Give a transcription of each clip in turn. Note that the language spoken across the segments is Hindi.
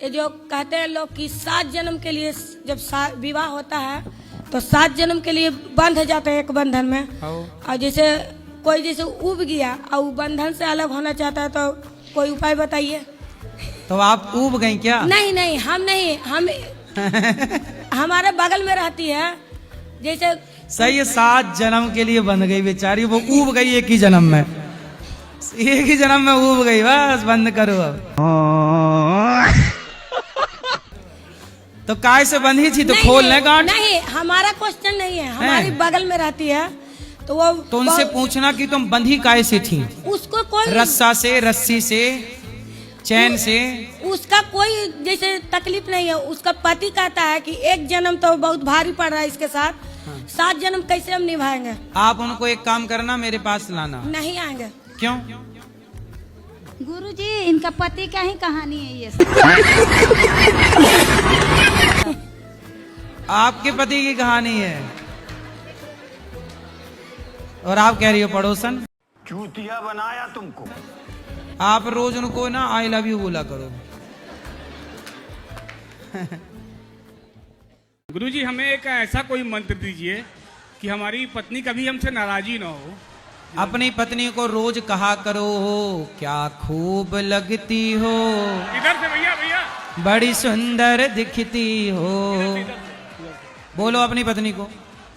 ये जो कहते हैं लोग कि 7 जन्म के लिए जब विवाह होता है तो 7 जन्म के लिए बंध जाते हैं एक बंधन में। और जैसे कोई जैसे उब गया और बंधन से अलग होना चाहता है तो कोई उपाय बताइए। तो आप उब गई क्या? नहीं नहीं, हम नहीं, हम हमारे बगल में रहती है। जैसे सही है, 7 जन्म के लिए बंध गई बेचारी, वो उब गई एक ही जन्म में, एक ही जन्म में उब गई। बस बंद करो अब। तो काय से बंधी थी तो खोलने गांठ? नहीं, हमारा क्वेश्चन नहीं है, हमारी बगल में रहती है तो वो तो उनसे पूछना कि तुम बंधी काय से थी? उसको कोई रस्सा से, रस्सी से, चैन से? उसका कोई जैसे तकलीफ नहीं है। उसका पति कहता है कि एक जन्म तो बहुत भारी पड़ रहा है इसके साथ, 7 जन्म कैसे हम निभाएंगे। आप उनको एक काम करना, मेरे पास लाना। नहीं आएंगे। क्यों? गुरुजी, इनका पति का ही कहानी है ये सब। आपके पति की कहानी है और आप कह रही हो पड़ोसन। चूतिया बनाया तुमको। आप रोज उनको ना आई लव यू बोला करो। गुरुजी, हमें एक ऐसा कोई मंत्र दीजिए कि हमारी पत्नी कभी हमसे नाराजी ना हो। अपनी पत्नी को रोज कहा करो, क्या खूब लगती हो, इधर से भैया भैया, बड़ी सुंदर दिखती हो। बोलो अपनी पत्नी को,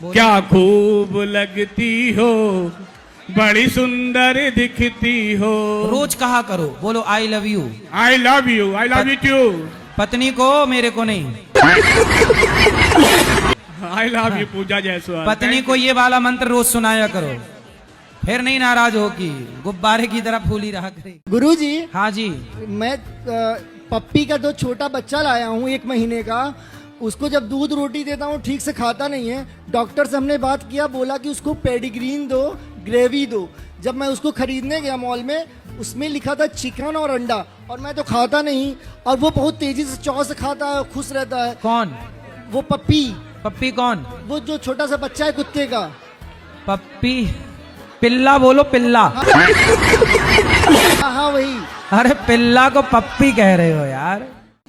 बोलो। क्या खूब लगती हो, बड़ी सुंदर दिखती हो। रोज कहा करो, बोलो I love you. I love you, I love you too. पत्नी को, मेरे को नहीं। I love you Pooja Jaiswal. पत्नी को ये वाला मंत्र रोज सुनाया करो, फिर नहीं नाराज हो कि गुब्बारे की तरह फूली रहा करे। गुरुजी, हाँ जी। मैं पप्पी का 2 छोटा बच्चा लाया हूँ 1 महीने का। उसको जब दूध रोटी देता हूँ ठीक से खाता नहीं है। डॉक्टर से हमने बात किया, बोला कि उसको पेडिग्रीन दो, ग्रेवी दो। जब मैं उसको खरीदने गया मॉल में, उसमें लिखा था चिकन और अंडा, और मैं तो खाता नहीं। और वो बहुत तेजी से चौ से खाता है, खुश रहता है। कौन? वो पप्पी। पप्पी कौन? वो जो छोटा सा बच्चा है कुत्ते का। पप्पी, पिल्ला बोलो, पिल्ला। हाँ वही। अरे पिल्ला को पप्पी कह रहे हो यार।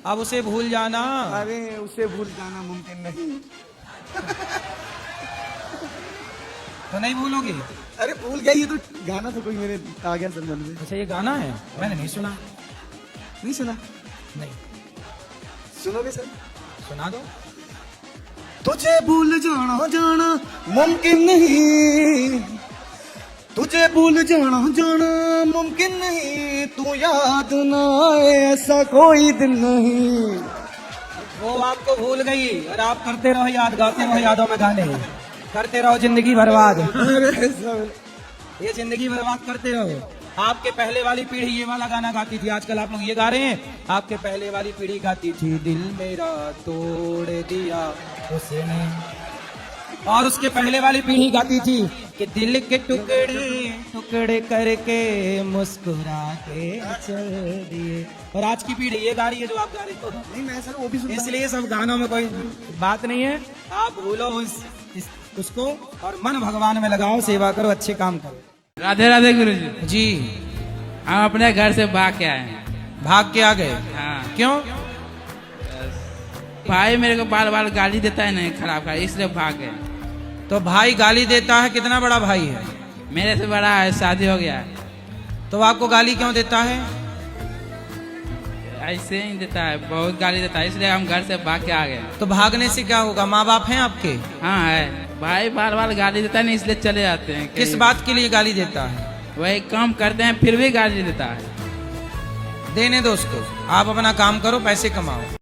अब उसे भूल जाना। अरे उसे भूल जाना मुमकिन नहीं। तो नहीं भूलोगे? अरे भूल गया, ये तो गाना तो कोई मेरे आ गया सर मन में। अच्छा ये गाना है, मैंने नहीं सुना। नहीं सुना? नहीं सुनोगे सर? सुना दो। तुझे भूल जाना जाना मुमकिन नहीं, तुझे भूल जाना जाना मुमकिन नहीं, तू याद ना आए ऐसा कोई दिन नहीं। वो आपको भूल गई और आप करते रहो याद, गाते रहो यादों में गाने, करते रहो जिंदगी बर्बाद। ये जिंदगी बर्बाद करते रहो। आपके पहले वाली पीढ़ी ये वाला गाना गाती थी, आजकल आप लोग ये गा रहे हैं। आपके पहले वाली पीढ़ी गाती थी, दिल मेरा तोड़ दिया उसने। और उसके पहले वाली पीढ़ी गाती थी कि दिल के टुकड़े टुकड़े करके मुस्कुरा के चल दिए। और आज की पीढ़ी ये गा रही है जो आप गा रहे हो। नहीं मैं सर वो भी सुनता हूं। इसलिए सब गानों में कोई बात नहीं है। आप भूलो उसको और मन भगवान में लगाओ, सेवा करो, अच्छे काम करो। राधे राधे गुरुजी। जी, हम अपने घर से भाग के आए हैं। भाग के आ गए? हाँ। क्यों? भाई मेरे को बार बार गाली देता है, नहीं खराब खराब, इसलिए भाग गए। तो भाई गाली देता है? कितना बड़ा भाई है? मेरे से बड़ा है, शादी हो गया है। तो आपको गाली क्यों देता है? ऐसे ही देता है, बहुत गाली देता है, इसलिए हम घर से भाग के आ गए। तो भागने से क्या होगा? माँ बाप हैं आपके? हाँ है। भाई बार बार गाली देता है, नहीं इसलिए चले जाते हैं। किस बात के लिए गाली देता है? वही काम करते हैं फिर भी गाली देता है। देने दो उसको, आप अपना काम करो, पैसे कमाओ।